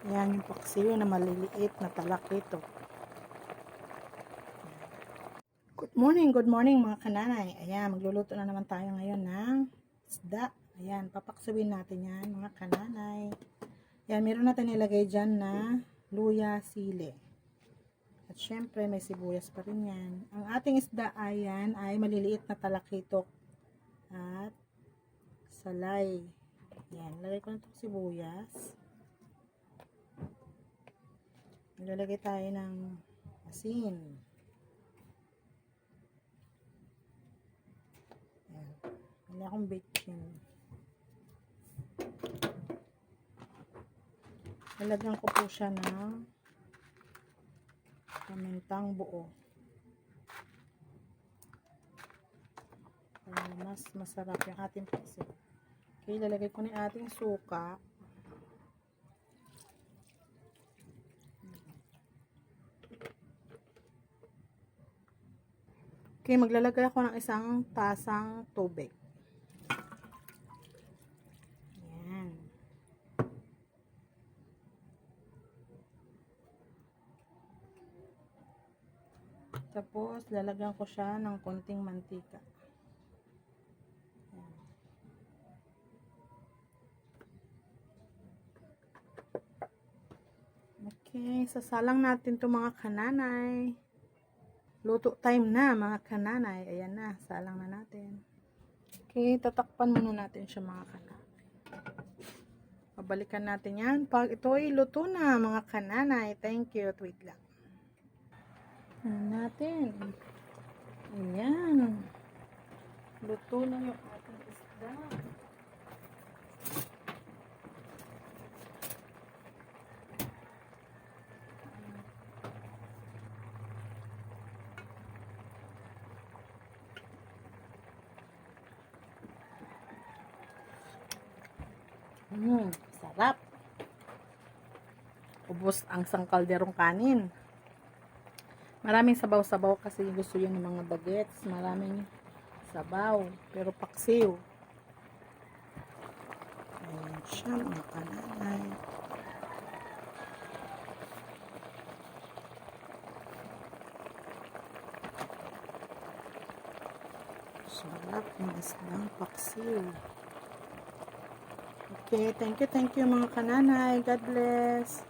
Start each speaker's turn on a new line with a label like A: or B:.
A: Ayan yung paksiw na maliliit na talakito. Good morning mga kananay. Ayan, magluluto na naman tayo ngayon ng isda. Ayan, papaksawin natin yan mga kananay. Ayan, meron natin nilagay dyan na luya, sili. At syempre may sibuyas pa rin yan. Ang ating isda ayan ay maliliit na talakitok at salay. Ayan, lagay ko na itong sibuyas. Nilalagay tayo ng asin. Ayan. Wala akong bitchin. Lalagyan ko po siya ng pamintang buo. Para mas masarap yung ating paksiw. Okay, lalagay ko na yung ating suka. Okay, maglalagay ako ng isang tasang tubig. Ayan. Tapos, lalagyan ko siya ng konting mantika. Ayan. Okay, sasalang natin to mga kananay. Luto time na mga kananay. Ayan na, salang na natin. Okay, tatakpan muna natin siya mga kananay. Pabalikan natin yan pag ito ay luto na mga kananay. Thank you. Wait lang. Ayan natin. Ayan. Luto na yung ating isda. Sarap. Ubos ang sangkalderong kanin. Maraming sabaw-sabaw kasi gusto yun ng mga bagets. Maraming sabaw. Pero paksiw. Ayan siya mga kananay. Sarap ng isdang paksiw. Okay, thank you mga kananay. God bless.